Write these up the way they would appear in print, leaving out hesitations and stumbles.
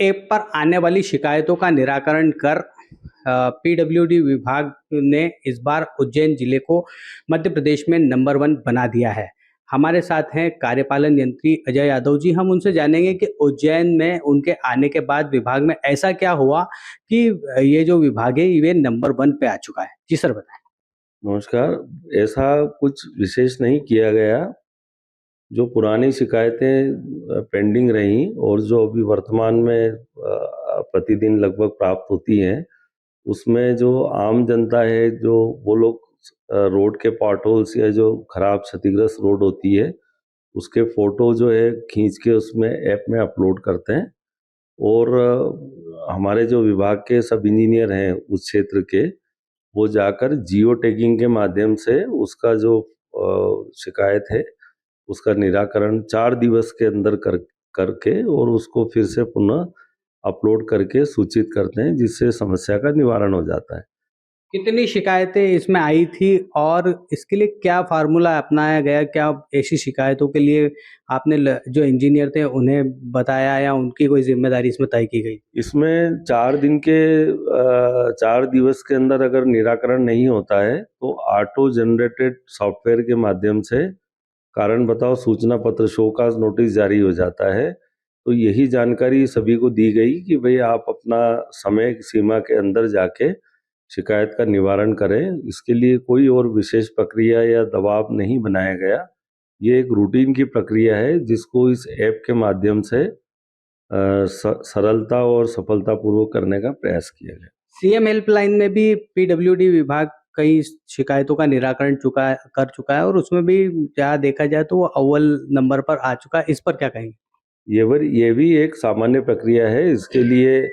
App पर आने वाली शिकायतों का निराकरण कर पीडब्ल्यूडी विभाग ने इस बार उज्जैन जिले को मध्य प्रदेश में नंबर 1 बना दिया है। हमारे साथ हैं कार्यपालन यंत्री अजय यादव जी। हम उनसे जानेंगे कि उज्जैन में उनके आने के बाद विभाग में ऐसा क्या हुआ कि ये जो विभाग है ये नंबर 1 पे आ चुका है। जी सर, बताएं। नमस्कार। ऐसा कुछ विशेष नहीं किया गया। जो पुरानी शिकायतें पेंडिंग रहीं और जो अभी वर्तमान में प्रतिदिन लगभग प्राप्त होती हैं, उसमें जो आम जनता है, जो वो लोग रोड के पॉटहोल्स या जो खराब क्षतिग्रस्त रोड होती है उसके फोटो जो है खींच के उसमें ऐप में अपलोड करते हैं और हमारे जो विभाग के सब इंजीनियर हैं उस क्षेत्र के, वो जाकर जियो टैगिंग के माध्यम से उसका जो शिकायत है उसका निराकरण 4 दिवस के अंदर करके और उसको फिर से पुनः अपलोड करके सूचित करते हैं, जिससे समस्या का निवारण हो जाता है। कितनी शिकायतें इसमें आई थी और इसके लिए क्या फार्मूला अपनाया गया? क्या ऐसी शिकायतों के लिए आपने जो इंजीनियर थे उन्हें बताया या उनकी कोई जिम्मेदारी इसमें तय की गई? इसमें 4 दिवस के अंदर अगर निराकरण नहीं होता है तो ऑटो जनरेटेड सॉफ्टवेयर के माध्यम से कारण बताओ सूचना पत्र शोकाज नोटिस जारी हो जाता है। तो यही जानकारी सभी को दी गई कि भाई आप अपना समय सीमा के अंदर जाके शिकायत का निवारण करें। इसके लिए कोई और विशेष प्रक्रिया या दबाव नहीं बनाया गया। ये एक रूटीन की प्रक्रिया है जिसको इस ऐप के माध्यम से सरलता और सफलतापूर्वक करने का प्रयास किया गया। सीएम हेल्पलाइन में भी पीडब्ल्यूडी विभाग कई शिकायतों का निराकरण कर चुका है और उसमें भी क्या देखा जाए तो वो अव्वल नंबर पर आ चुका है। इस पर क्या कहेंगे? ये भी एक सामान्य प्रक्रिया है। इसके लिए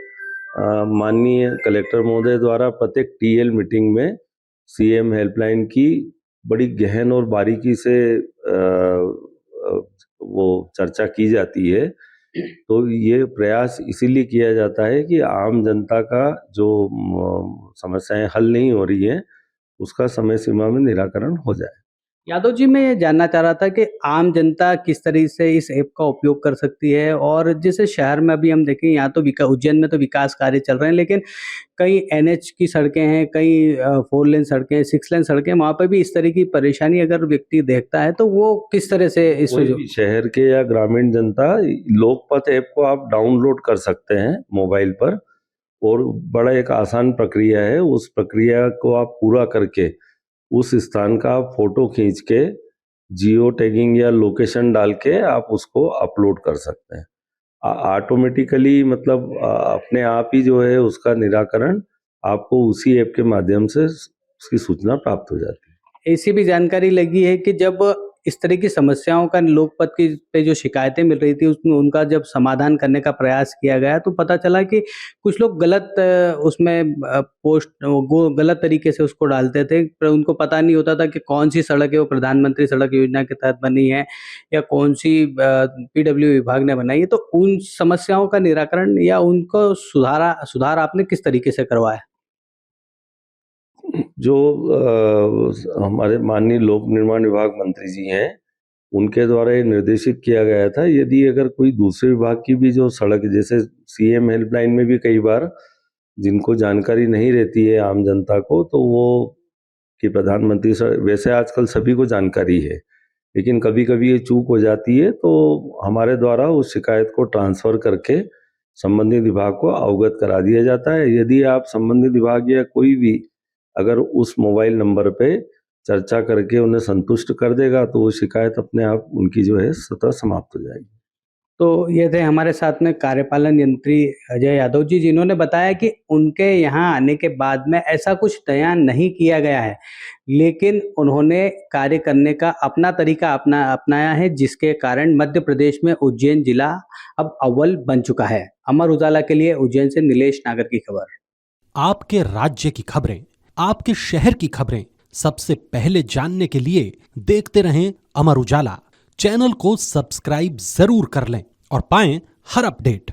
माननीय कलेक्टर महोदय द्वारा प्रत्येक टीएल मीटिंग में सीएम हेल्पलाइन की बड़ी गहन और बारीकी से वो चर्चा की जाती है। तो ये प्रयास इसीलिए किया जाता है कि आम जनता का जो समस्याएं हल नहीं हो रही हैं उसका समय सीमा में निराकरण हो जाए। यादव जी, मैं ये जानना चाह रहा था कि आम जनता किस तरीके से इस ऐप का उपयोग कर सकती है और जैसे शहर में अभी हम देखें यहाँ तो उज्जैन में तो विकास कार्य चल रहे हैं, लेकिन कई एनएच की सड़कें हैं, कई 4 लेन सड़कें, 6 लेन सड़कें, वहाँ पे भी इस तरह की परेशानी अगर व्यक्ति देखता है तो वो किस तरह से इस शहर के या ग्रामीण जनता लोकपथ ऐप को आप डाउनलोड कर सकते हैं मोबाइल पर और बड़ा एक आसान प्रक्रिया है। उस प्रक्रिया को आप पूरा करके उस स्थान का फोटो खींच के जियो टैगिंग या लोकेशन डाल के आप उसको अपलोड कर सकते हैं। ऑटोमेटिकली मतलब अपने आप ही जो है उसका निराकरण आपको उसी ऐप के माध्यम से उसकी सूचना प्राप्त हो जाती है। ऐसी भी जानकारी लगी है कि जब इस तरह की समस्याओं का लोकपथ की पे जो शिकायतें मिल रही थी उसमें उनका जब समाधान करने का प्रयास किया गया तो पता चला कि कुछ लोग गलत उसमें पोस्ट गलत तरीके से उसको डालते थे, पर उनको पता नहीं होता था कि कौन सी सड़क है वो प्रधानमंत्री सड़क योजना के तहत बनी है या कौन सी पीडब्ल्यू विभाग ने बनाई है। तो उन समस्याओं का निराकरण या उनको सुधार आपने किस तरीके से करवाया? जो हमारे माननीय लोक निर्माण विभाग मंत्री जी हैं उनके द्वारा ये निर्देशित किया गया था, यदि अगर कोई दूसरे विभाग की भी जो सड़क, जैसे सीएम हेल्पलाइन में भी कई बार जिनको जानकारी नहीं रहती है आम जनता को, तो वो कि प्रधानमंत्री वैसे आजकल सभी को जानकारी है, लेकिन कभी कभी ये चूक हो जाती है, तो हमारे द्वारा उस शिकायत को ट्रांसफ़र करके संबंधित विभाग को अवगत करा दिया जाता है। यदि आप संबंधित विभाग या कोई भी अगर उस मोबाइल नंबर पे चर्चा करके उन्हें संतुष्ट कर देगा तो वो शिकायत अपने आप उनकी जो है स्वतः समाप्त हो जाएगी। तो ये थे हमारे साथ में कार्यपालन यंत्री अजय यादव जी, जिन्होंने बताया कि उनके यहाँ आने के बाद में ऐसा कुछ तय नहीं किया गया है, लेकिन उन्होंने कार्य करने का अपना तरीका अपनाया है, जिसके कारण मध्य प्रदेश में उज्जैन जिला अब अव्वल बन चुका है। अमर उजाला के लिए उज्जैन से नीलेश नागर की खबर। आपके राज्य की खबरें, आपके शहर की खबरें सबसे पहले जानने के लिए देखते रहें अमर उजाला। चैनल को सब्सक्राइब जरूर कर लें और पाएं हर अपडेट।